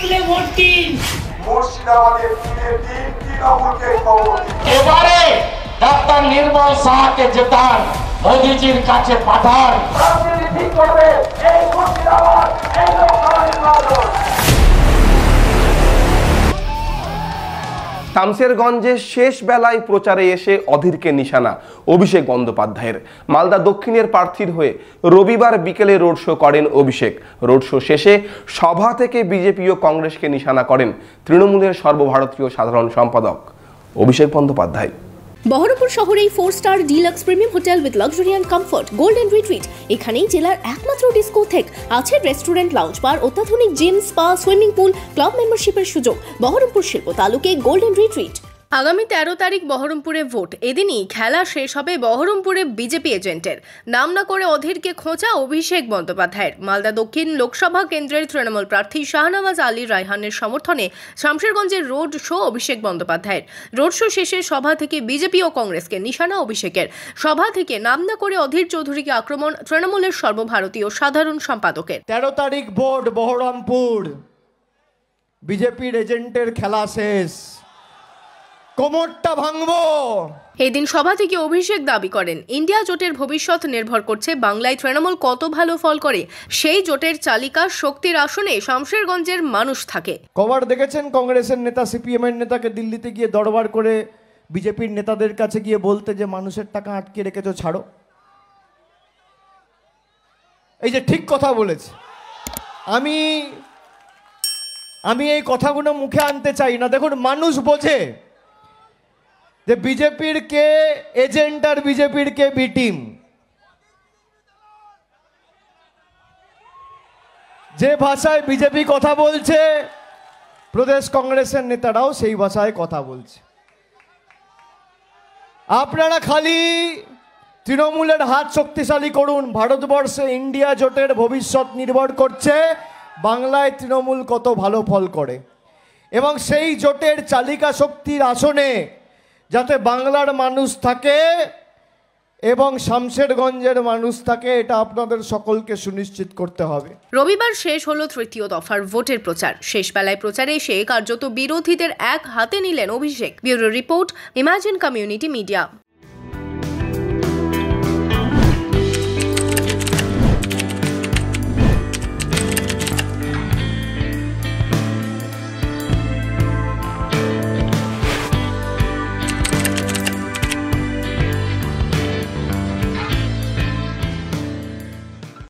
তুলে ভোট দিন। মুর্শিদাবাদে তৃণমূলকে খবর দিন। এবারে ডাক্তার নির্মল সাহাকে জেতান, মোদিজির কাছে পাঠান। রাজনীতি ঠিক করবে এই মুর্শিদাবাদ, এই লোকসভা নির্বাচন। শামশেরগঞ্জে শেষ বেলায় প্রচারে এসে অধীরকে নিশানা অভিষেক বন্দ্যোপাধ্যায়ের। মালদা দক্ষিণের প্রার্থীর হয়ে রবিবার বিকেলে রোড শো করেন অভিষেক। রোড শো শেষে সভা থেকে বিজেপি ও কংগ্রেসকে নিশানা করেন তৃণমূলের সর্বভারতীয় সাধারণ সম্পাদক অভিষেক বন্দ্যোপাধ্যায়। বহরমপুর শহরেই four star deluxe premium hotel with luxury and comfort Golden Retreat. এখানেই জেলার একমাত্র ডিস্কোথেক, আছে রেস্টুরেন্ট, লাউঞ্জ বার, অত্যাধুনিক gym, spa, swimming pool, club মেম্বারশিপের সুযোগ। বহরমপুর শিল্প তালুকে গোল্ডেন রিট্রিট। আগামী 13 তারিখ বহরমপুরে ভোট। এদিনই খেলা শেষ হবে বহরমপুরে বিজেপি এজেন্টের। নাম না করে অধীরকে খোঁচা অভিষেক বন্দ্যোপাধ্যায়ের। মালদা দক্ষিণ লোকসভা কেন্দ্রের তৃণমূল প্রার্থী শাহনওয়াজ আলী রায়হানের সমর্থনে শামশেরগঞ্জের রোড শো অভিষেক বন্দ্যোপাধ্যায়ের। রোড শো শেষে সভা থেকে বিজেপি ও কংগ্রেসকে নিশানা অভিষেকের। সভা থেকে নাম না করে অধীর চৌধুরীকে আক্রমণ তৃণমূলের সর্বভারতীয় সাধারণ সম্পাদকের। 13 তারিখ ভোট বহরমপুর, বিজেপির এজেন্টের খেলা শেষ, কোমরটা ভাঙবো। এদিন সভা থেকে অভিষেক দাবি করেন, ইন্ডিয়া জোটের ভবিষ্যৎ নির্ভর করছে বাংলায় তৃণমূল কত ভালো ফল করে। সেই জোটের চালিকা শক্তির আসনে শামশেরগঞ্জের মানুষ থাকে। কবার দেখেছেন কংগ্রেসের নেতা সিপিএম এর নেতাকে দিল্লিতে গিয়ে দরবার করে বিজেপির নেতাদের কাছে গিয়ে বলতে যে মানুষের টাকা আটকে রেখেছো, ছাড়ো। এই যে ঠিক কথা বলেছে। আমি এই কথাগুলো মুখে আনতে চাই না। দেখুন, মানুষ বোঝে যে বিজেপির কে এজেন্ট আর বিজেপির কে বি টিম। যে ভাষায় বিজেপি কথা বলছে, প্রদেশ কংগ্রেসের নেতারাও সেই ভাষায় কথা বলছে। আপনারা খালি তৃণমূলের হাত শক্তিশালী করুন। ভারতবর্ষে ইন্ডিয়া জোটের ভবিষ্যৎ নির্ভর করছে বাংলায় তৃণমূল কত ভালো ফল করে, এবং সেই জোটের চালিকা শক্তির আসনে যাতে বাংলার মানুষ থাকে এবং শামশেরগঞ্জের মানুষ থাকে, এটা আপনাদের সকলকে সুনিশ্চিত করতে হবে। রবিবার শেষ হলো তৃতীয় দফার ভোটের প্রচার। শেষ বেলায় প্রচারে এসে কার্যত বিরোধীদের এক হাতে নিলেন Abhishek. Bureau report, Imagine Community media.